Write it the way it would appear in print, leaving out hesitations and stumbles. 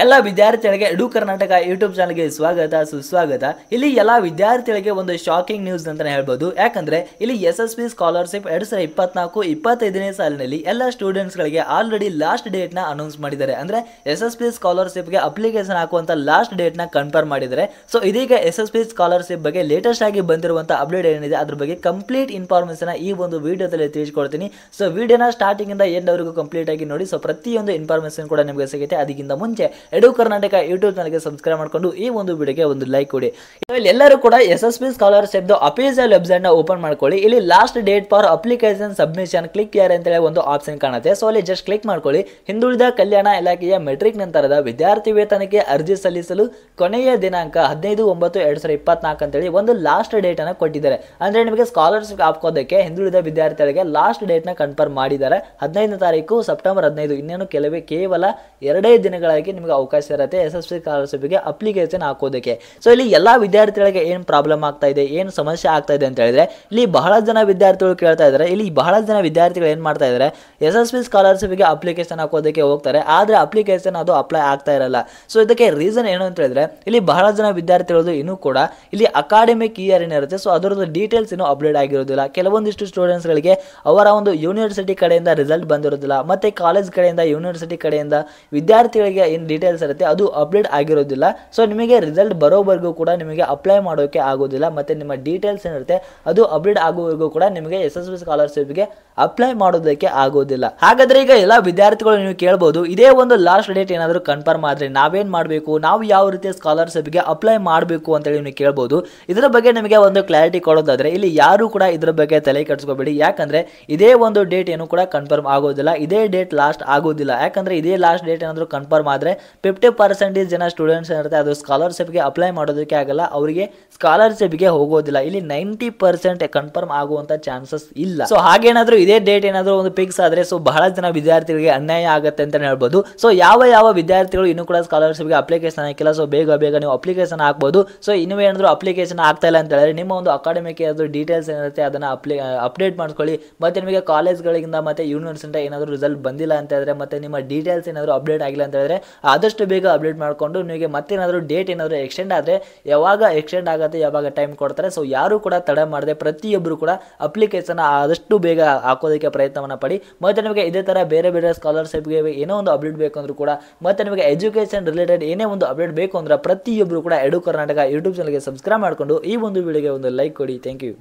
ಎಲ್ಲ ವಿದ್ಯಾರ್ಥಿಗಳಿಗೆ ಎಡು ಕರ್ನಾಟಕ ಯೂಟ್ಯೂಬ್ ಚಾನಲ್ಗೆ ಸ್ವಾಗತ ಸುಸ್ವಾಗತ. ಇಲ್ಲಿ ಎಲ್ಲ ವಿದ್ಯಾರ್ಥಿಗಳಿಗೆ ಒಂದು ಶಾಕಿಂಗ್ ನ್ಯೂಸ್ ಅಂತಾನೆ ಹೇಳ್ಬೋದು. ಯಾಕಂದ್ರೆ ಇಲ್ಲಿ SSB ಸ್ಕಾಲರ್ಶಿಪ್ 2024-25ನೇ ಸಾಲಿನಲ್ಲಿ ಎಲ್ಲ ಸ್ಟೂಡೆಂಟ್ಸ್ ಗಳಿಗೆ ಆಲ್ರೆಡಿ ಲಾಸ್ಟ್ ಡೇಟ್ ನ ಅನೌನ್ಸ್ ಮಾಡಿದ್ದಾರೆ. ಅಂದ್ರೆ SSB ಸ್ಕಾಲರ್ಶಿಪ್ ಗೆ ಅಪ್ಲಿಕೇಶನ್ ಹಾಕುವಂತ ಲಾಸ್ಟ್ ಡೇಟ್ ನ ಕನ್ಫರ್ಮ್ ಮಾಡಿದ್ದಾರೆ. ಸೊ ಇದೀಗ SSB ಸ್ಕಾಲರ್ಶಿಪ್ ಬಗ್ಗೆ ಲೇಟೆಸ್ಟ್ ಆಗಿ ಬಂದಿರುವಂತ ಅಪ್ಡೇಟ್ ಏನಿದೆ ಅದ್ರ ಬಗ್ಗೆ ಕಂಪ್ಲೀಟ್ ಇನ್ಫಾರ್ಮೇಶನ್ ಈ ಒಂದು ವಿಡಿಯೋದಲ್ಲಿ ತಿಳಿಸ್ಕೊಡ್ತೀನಿ. ಸೊ ವಿಡಿಯೋನ ಸ್ಟಾರ್ಟಿಂಗ್ ಇಂದ ಎಂಡ್ ವರೆಗೂ ಕಂಪ್ಲೀಟ್ ಆಗಿ ನೋಡಿ. ಸೊ ಪ್ರತಿಯೊಂದು ಇನ್ಫಾರ್ಮೇಶನ್ ಕೂಡ ನಿಮಗೆ ಸಿಗುತ್ತೆ. ಅದಕ್ಕಿಂತ ಮುಂಚೆ ಎಡು ಕರ್ನಾಟಕ ಯೂಟ್ಯೂಬ್ ಚಾನಲ್ಗೆ ಸಬ್ಸ್ಕ್ರೈಬ್ ಮಾಡ್ಕೊಂಡು ಈ ಒಂದು ವಿಡಿಯೋಗೆ ಒಂದು ಲೈಕ್ ಕೊಡಿ. ಇಲ್ಲಿ ಎಲ್ಲರೂ ಕೂಡ SSB ಸ್ಕಾಲರ್ಶಿಪ್ ಅಫಿಷಿಯಲ್ ವೆಬ್ಸೈಟ್ ನ ಓಪನ್ ಮಾಡ್ಕೊಳ್ಳಿ. ಇಲ್ಲಿ last date for application submission click here ಅಂತ ಹೇಳಿ ಒಂದು ಆಪ್ಷನ್ ಕಾಣುತ್ತೆ. ಸೊ ಅಲ್ಲಿ ಜಸ್ಟ್ ಕ್ಲಿಕ್ ಮಾಡ್ಕೊಳ್ಳಿ. ಹಿಂದುಳಿದ ಕಲ್ಯಾಣ ಇಲಾಖೆಯ ಮೆಟ್ರಿಕ್ ನಂತರದ ವಿದ್ಯಾರ್ಥಿ ವೇತನಕ್ಕೆ ಅರ್ಜಿ ಸಲ್ಲಿಸಲು ಕೊನೆಯ ದಿನಾಂಕ 15/9/2024 ಅಂತ ಹೇಳಿ ಒಂದು ಲಾಸ್ಟ್ ಡೇಟ್ ಅನ್ನು ಕೊಟ್ಟಿದ್ದಾರೆ. ಅಂದ್ರೆ ನಿಮಗೆ ಸ್ಕಾಲರ್ಶಿಪ್ ಹಾಕೋದಕ್ಕೆ ಹಿಂದುಳಿದ ವಿದ್ಯಾರ್ಥಿಗಳಿಗೆ ಲಾಸ್ಟ್ ಡೇಟ್ ನ ಕನ್ಫರ್ಮ್ ಮಾಡಿದ್ದಾರೆ. 15ನೇ ತಾರೀಕು ಸೆಪ್ಟೆಂಬರ್ 15. ಇನ್ನೇನು ಕೇವಲ 2 ದಿನಗಳಾಗಿ ನಿಮಗೆ ಅವಕಾಶ ಇರುತ್ತೆ SSB ಸ್ಕಾಲರ್ಶಿಪ್ ಗೆ ಅಪ್ಲಿಕೇಶನ್ ಹಾಕೋದಕ್ಕೆ. ಸೊ ಇಲ್ಲಿ ಎಲ್ಲಾ ವಿದ್ಯಾರ್ಥಿಗಳಿಗೆ ಏನ್ ಪ್ರಾಬ್ಲಮ್ ಆಗ್ತಾ ಇದೆ, ಏನು ಸಮಸ್ಯೆ ಆಗ್ತಾ ಇದೆ ಅಂತ ಹೇಳಿದ್ರೆ ಇಲ್ಲಿ ಬಹಳ ಜನ ವಿದ್ಯಾರ್ಥಿಗಳು ಕೇಳ್ತಾ ಇದ್ದಾರೆ. ಇಲ್ಲಿ ಬಹಳ ಜನ ವಿದ್ಯಾರ್ಥಿಗಳು ಏನ್ ಮಾಡ್ತಾ ಇದ್ದಾರೆ, SSB ಸ್ಕಾಲರ್ಶಿಪ್ ಗೆ ಅಪ್ಲಿಕೇಶನ್ ಹಾಕೋದಕ್ಕೆ ಹೋಗ್ತಾರೆ, ಆದ್ರೆ ಅಪ್ಲಿಕೇಶನ್ ಅದು ಅಪ್ಲೈ ಆಗ್ತಾ ಇರಲ್ಲ. ಸೊ ಇದಕ್ಕೆ ರೀಸನ್ ಏನು ಅಂತ ಹೇಳಿದ್ರೆ ಇಲ್ಲಿ ಬಹಳ ಜನ ವಿದ್ಯಾರ್ಥಿಗಳು ಇನ್ನೂ ಕೂಡ ಇಲ್ಲಿ ಅಕಾಡೆಮಿಕ್ ಇಯರ್ ಏನಿರುತ್ತೆ ಸೊ ಅದರದ್ದು ಡೀಟೇಲ್ಸ್ ಇನ್ನೂ ಅಪ್ಡೇಟ್ ಆಗಿರೋದಿಲ್ಲ. ಕೆಲವೊಂದಿಷ್ಟು ಸ್ಟೂಡೆಂಟ್ಸ್ ಗಳಿಗೆ ಅವರ ಒಂದು ಯೂನಿವರ್ಸಿಟಿ ಕಡೆಯಿಂದ ರಿಸಲ್ಟ್ ಬಂದಿರೋದಿಲ್ಲ, ಮತ್ತೆ ಕಾಲೇಜ್ ಕಡೆಯಿಂದ ಯೂನಿವರ್ಸಿಟಿ ಕಡೆಯಿಂದ ವಿದ್ಯಾರ್ಥಿಗಳಿಗೆ ಏನು ಡೀಟೇಲ್ಸ್ ಇರುತ್ತೆ ಅದು ಅಪ್ಡೇಟ್ ಆಗಿರೋದಿಲ್ಲ. ಸೊ ನಿಮಗೆ ರಿಸಲ್ಟ್ ಬರೋವರೆಗೂ ಕೂಡ ನಿಮಗೆ ಅಪ್ಲೈ ಮಾಡೋಕೆ ಆಗೋದಿಲ್ಲ, ಮತ್ತೆ ನಿಮ್ಮ ಡೀಟೇಲ್ಸ್ ಏನಿರುತ್ತೆ ಅದು ಅಪ್ಡೇಟ್ ಆಗೋವರೆಗೂ ಕೂಡ ನಿಮಗೆ SSB ಸ್ಕಾಲರ್ಶಿಪ್ ಗೆ ಅಪ್ಲೈ ಮಾಡೋದಕ್ಕೆ ಆಗೋದಿಲ್ಲ. ಹಾಗಾದ್ರೆ ಈಗ ಎಲ್ಲ ವಿದ್ಯಾರ್ಥಿಗಳು ನೀವು ಕೇಳಬಹುದು, ಇದೇ ಒಂದು ಲಾಸ್ಟ್ ಡೇಟ್ ಏನಾದರೂ ಕನ್ಫರ್ಮ್ ಆದ್ರೆ ನಾವೇನ್ ಮಾಡಬೇಕು, ನಾವು ಯಾವ ರೀತಿಯ ಸ್ಕಾಲರ್ಶಿಪ್ ಗೆ ಅಪ್ಲೈ ಮಾಡಬೇಕು ಅಂತ ಹೇಳಿ ನೀವು ಕೇಳಬಹುದು. ಇದರ ಬಗ್ಗೆ ನಿಮಗೆ ಒಂದು ಕ್ಲಾರಿಟಿ ಕೊಡೋದಾದ್ರೆ ಇಲ್ಲಿ ಯಾರು ಕೂಡ ಇದ್ರ ಬಗ್ಗೆ ತಲೆ ಕೆಡಿಸ್ಕೋಬೇಡಿ. ಯಾಕಂದ್ರೆ ಇದೇ ಒಂದು ಡೇಟ್ ಏನು ಕೂಡ ಕನ್ಫರ್ಮ್ ಆಗೋದಿಲ್ಲ, ಇದೇ ಡೇಟ್ ಲಾಸ್ಟ್ ಆಗೋದಿಲ್ಲ. ಯಾಕಂದ್ರೆ ಇದೇ ಲಾಸ್ಟ್ ಡೇಟ್ ಏನಾದರೂ ಕನ್ಫರ್ಮ್ ಆದ್ರೆ 50% ಜನ ಸ್ಟೂಡೆಂಟ್ಸ್ ಏನಿರುತ್ತೆ ಅದು ಸ್ಕಾಲರ್ಶಿಪ್ ಗೆ ಅಪ್ಲೈ ಮಾಡೋದಕ್ಕೆ ಆಗಲ್ಲ, ಅವರಿಗೆ ಸ್ಕಾಲರ್ಶಿಪ್ ಗೆ ಹೋಗೋದಿಲ್ಲ. ಇಲ್ಲಿ 90% ಕನ್ಫರ್ಮ್ ಆಗುವಂತ ಚಾನ್ಸಸ್ ಇಲ್ಲ. ಸೊ ಹಾಗೇನಾದ್ರೂ ಇದೇ ಡೇಟ್ ಏನಾದರೂ ಒಂದು ಫಿಕ್ಸ್ ಆದ್ರೆ ಸೊ ಬಹಳ ಜನ ವಿದ್ಯಾರ್ಥಿಗಳಿಗೆ ಅನ್ಯಾಯ ಆಗುತ್ತೆ ಅಂತ ಹೇಳ್ಬೋದು. ಸೊ ಯಾವ ವಿದ್ಯಾರ್ಥಿಗಳು ಇನ್ನೂ ಕೂಡ ಸ್ಕಾಲರ್ಶಿಪ್ ಗೆ ಅಪ್ಲಿಕೇಶನ್ ಹಾಕಿಲ್ಲ ಸೊ ಬೇಗ ನೀವು ಅಪ್ಲಿಕೇಶನ್ ಹಾಕಬಹುದು. ಸೊ ಇನ್ನೂ ಏನಾದರೂ ಅಪ್ಲಿಕೇಶನ್ ಆಗ್ತಾ ಇಲ್ಲ ಅಂತ ಹೇಳಿದ್ರೆ ನಿಮ್ಮ ಒಂದು ಅಕಾಡೆಮಿಕ್ ಡೀಟೇಲ್ಸ್ ಏನಿರುತ್ತೆ ಅದನ್ನ ಅಪ್ಡೇಟ್ ಮಾಡ್ಕೊಳ್ಳಿ. ಮತ್ತೆ ನಿಮಗೆ ಕಾಲೇಜ್ಗಳಿಂದ ಮತ್ತೆ ಯೂನಿವರ್ಸಿಟಿ ಏನಾದರೂ ರಿಸಲ್ಟ್ ಬಂದಿಲ್ಲ ಅಂತ ಹೇಳಿದ್ರೆ ಮತ್ತೆ ನಿಮ್ಮ ಡೀಟೇಲ್ಸ್ ಏನಾದರೂ ಅಪ್ಡೇಟ್ ಆಗಿಲ್ಲ ಅಂತ ಹೇಳಿದ್ರೆ ಆದಷ್ಟು ಬೇಗ ಅಪ್ಡೇಟ್ ಮಾಡಿಕೊಂಡು ನಿಮಗೆ ಮತ್ತೇನಾದರೂ ಡೇಟ್ ಏನಾದರೂ ಎಕ್ಸ್ಟೆಂಡ್ ಆದರೆ ಯಾವಾಗ ಎಕ್ಸ್ಟೆಂಡ್ ಆಗುತ್ತೆ ಯಾವಾಗ ಟೈಮ್ ಕೊಡ್ತಾರೆ ಸೊ ಯಾರು ಕೂಡ ತಡ ಮಾಡದೆ ಪ್ರತಿಯೊಬ್ಬರು ಕೂಡ ಅಪ್ಲಿಕೇಶನ್ ಆದಷ್ಟು ಬೇಗ ಹಾಕೋದಕ್ಕೆ ಪ್ರಯತ್ನವನ್ನು ಪಡಿ. ಮತ್ತೆ ನಿಮಗೆ ಇದೇ ತರ ಬೇರೆ ಸ್ಕಾಲರ್ಶಿಪ್ಗೆ ಏನೋ ಒಂದು ಅಪ್ಡೇಟ್ ಬೇಕು ಅಂದ್ರೂ ಕೂಡ ಮತ್ತೆ ನಿಮಗೆ ಎಜುಕೇಶನ್ ರಿಲೇಟೆಡ್ ಏನೇ ಒಂದು ಅಪ್ಡೇಟ್ ಬೇಕು ಅಂದ್ರೆ ಪ್ರತಿಯೊಬ್ಬರು ಕೂಡ ಎಡು ಕರ್ನಾಟಕ ಯೂಟ್ಯೂಬ್ ಚಾನಲ್ಗೆ ಸಬ್ಸ್ಕ್ರೈಬ್ ಮಾಡಿಕೊಂಡು ಈ ಒಂದು ವಿಡಿಯೋಗೆ ಒಂದು ಲೈಕ್ ಕೊಡಿ. Thank you.